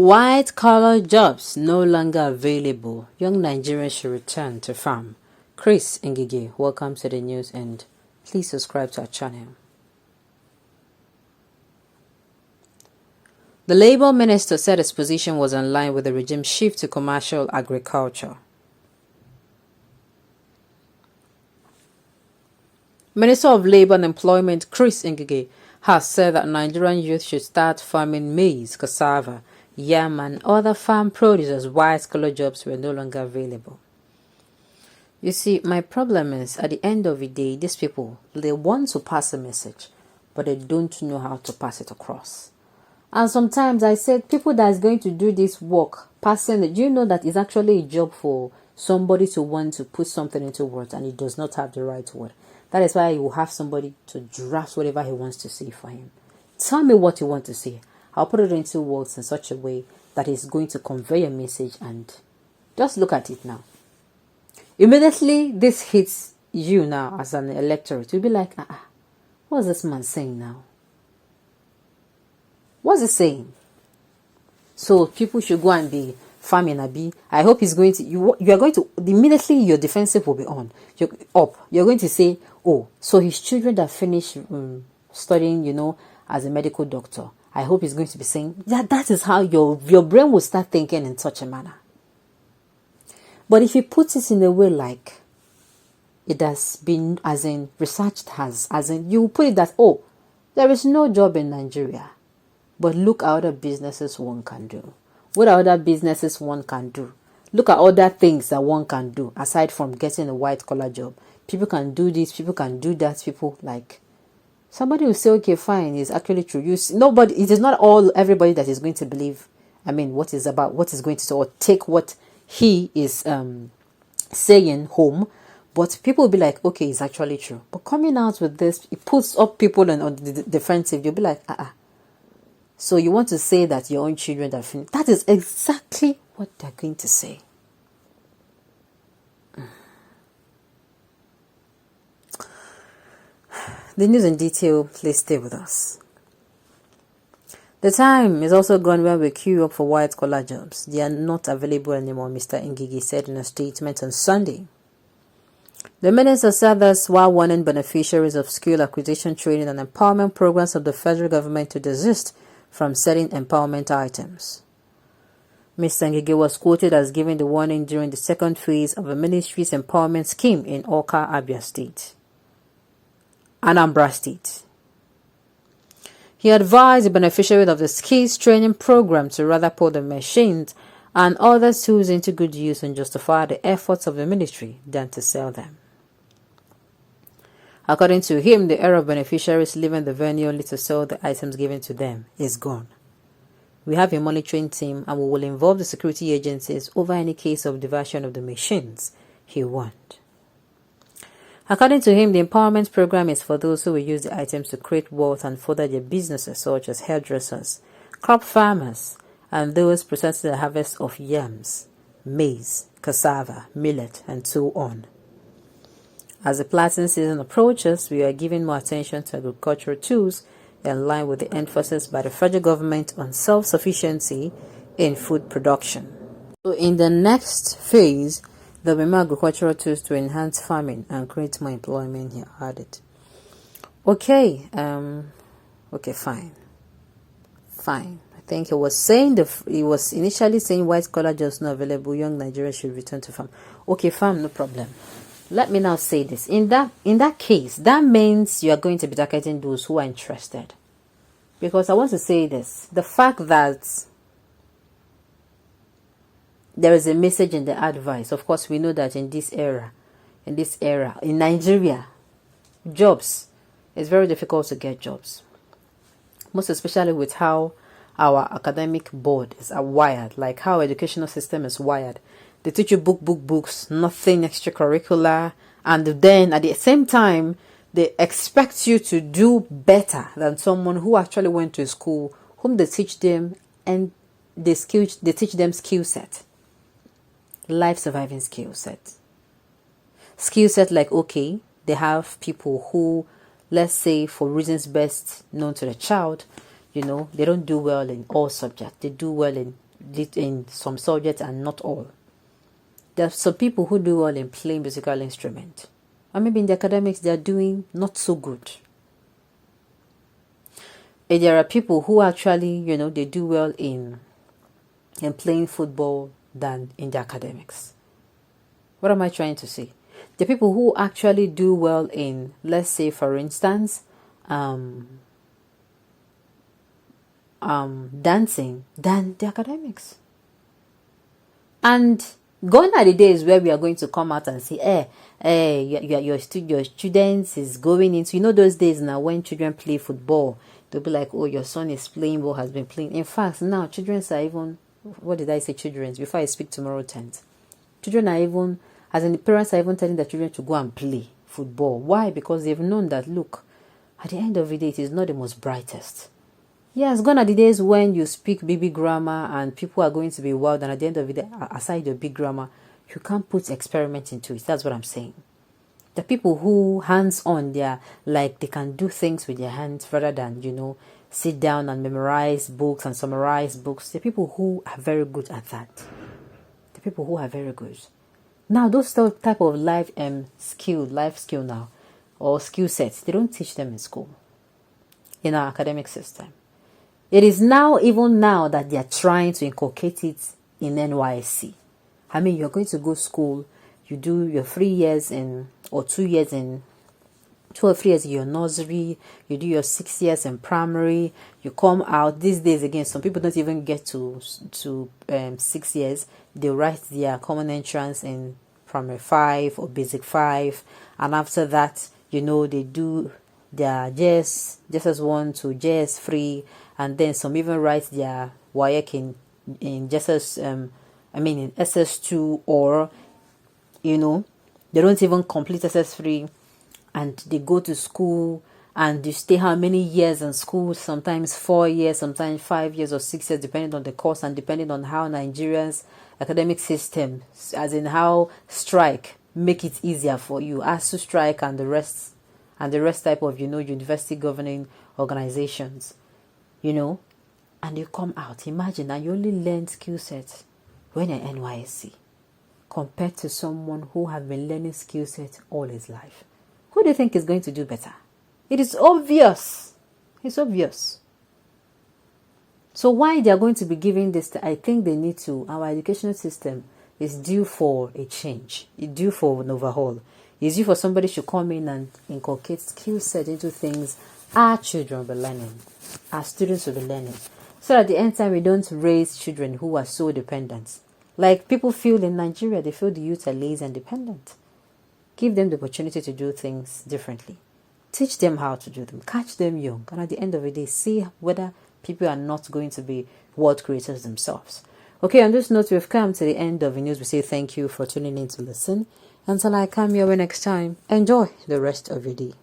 White-collar jobs no longer available. Young Nigerians should return to farm. Chris Ngige, welcome to the news and please subscribe to our channel. The Labour Minister said his position was in line with the regime's shift to commercial agriculture. Minister of Labour and Employment Chris Ngige has said that Nigerian youth should start farming maize, cassava, yam and other farm produce as white-collar jobs were no longer available. You see, my problem is, at the end of the day, these people, they want to pass a message, but they don't know how to pass it across. And sometimes I said, people that is going to do this work, passing it, you know that it's actually a job for somebody to want to put something into words and he does not have the right word. That is why you will have somebody to draft whatever he wants to say for him. Tell me what you want to say. I'll put it into words in such a way that it's going to convey a message, and just look at it now. Immediately this hits you now as an electorate. You'll be like, what's this man saying now? What's he saying? So people should go and be farming Abi. I hope he's going to, you are going to, immediately your defensive will be on. You're going to say, oh, so his children that finish studying, as a medical doctor. I hope he's going to be saying, yeah, that is how your brain will start thinking in such a manner. But if he puts it in a way like it has been, as in researched has, as in you put it that, oh, there is no job in Nigeria, but look at other businesses one can do. What are other businesses one can do? Look at other things that one can do aside from getting a white-collar job. People can do this, people can do that, people like... Somebody will say, okay, fine, it's actually true. It is not everybody that is going to believe, what is going to say, or take what he is saying home. But people will be like, okay, it's actually true. But coming out with this, it puts up people on the defensive. You'll be like, So you want to say that your own children are finished? That is exactly what they're going to say. The news in detail, please stay with us. The time is also gone where we queue up for white-collar jobs. They are not available anymore, Mr. Ngige said in a statement on Sunday. The minister said this while warning beneficiaries of skill acquisition training and empowerment programs of the federal government to desist from selling empowerment items. Mr. Ngige was quoted as giving the warning during the second phase of the ministry's empowerment scheme in Awka, Anambra State. He advised the beneficiaries of the skills training program to rather put the machines and other tools into good use and justify the efforts of the ministry than to sell them. According to him, the era of beneficiaries leaving the venue only to sell the items given to them is gone. We have a monitoring team and we will involve the security agencies over any case of diversion of the machines, he warned. According to him, the empowerment program is for those who will use the items to create wealth and further their businesses, such as hairdressers, crop farmers, and those processing the harvest of yams, maize, cassava, millet, and so on. As the planting season approaches, we are giving more attention to agricultural tools in line with the emphasis by the federal government on self-sufficiency in food production. So in the next phase, there will be more agricultural tools to enhance farming and create more employment, he added. Okay, fine. I think he was saying he was initially saying white-collar jobs not available, young Nigerians should return to farm. Okay, farm, no problem. Let me now say this. In that case, that means you are going to be targeting those who are interested. Because I want to say this. The fact that there is a message in the advice. Of course, we know that in this era, in Nigeria, jobs, it's very difficult to get jobs. Most especially with how our academic board is wired, like how our educational system is wired. They teach you books, nothing extracurricular. And then at the same time, they expect you to do better than someone who actually went to school, whom they teach them and they teach them skill set. Life surviving skill set. Skill set like, okay, they have people who, let's say for reasons best known to the child, they don't do well in all subjects. They do well in in some subjects and not all. There are some people who do well in playing musical instrument, and maybe in the academics they are doing not so good. And there are people who actually, they do well in playing football than in the academics. What am I trying to say? The people who actually do well in, let's say, for instance, dancing than the academics. And gone are the days where we are going to come out and say, your students is going into, those days now when children play football, they'll be like, oh, your son is playing ball, has been playing. In fact, now children are even, what did I say, children? Before I speak tomorrow 10th. Children are even, as in the parents are even telling their children to go and play football. Why? Because they've known that, look, at the end of the day, it is not the most brightest. Yes, gone are the days when you speak baby grammar and people are going to be wild, and at the end of the day, aside your big grammar, you can't put experiment into it. That's what I'm saying. The people who hands-on, they're like they can do things with their hands rather than, sit down and memorize books and summarize books. The people who are very good at that. The people who are very good. Now, those type of life skill now, or skill sets, they don't teach them in school, in our academic system. It is now, even now, that they are trying to inculcate it in NYSC. I mean, you're going to go to school, you do your 3 years or 2 years in, 2 or 3 years in your nursery, you do your 6 years in primary, you come out. These days, again, some people don't even get to 6 years. They write their common entrance in primary 5 or basic 5, and after that, they do their JS1 to JS3, and then some even write their WAEC in JSS, in SS2, or they don't even complete SS3, and they go to school and you stay how many years in school? Sometimes 4 years, sometimes 5 years or 6 years, depending on the course and depending on how Nigerians academic system, as in how strike make it easier for you, as to strike and the rest type of university governing organizations, and you come out. Imagine, and you only learn skill sets when you're NYSC, compared to someone who has been learning skill sets all his life. Who do you think is going to do better? It is obvious. It's obvious. So why they are going to be giving this? I think they need to. Our educational system is due for a change. It's due for an overhaul. It's due for somebody to come in and inculcate skill set into things our children will be learning, our students will be learning. So at the end time, we don't raise children who are so dependent. Like people feel in Nigeria, they feel the youth are lazy and dependent. Give them the opportunity to do things differently. Teach them how to do them. Catch them young. And at the end of the day, see whether people are not going to be world creators themselves. Okay, on this note, we've come to the end of the news. We say thank you for tuning in to listen. Until I come your way next time, enjoy the rest of your day.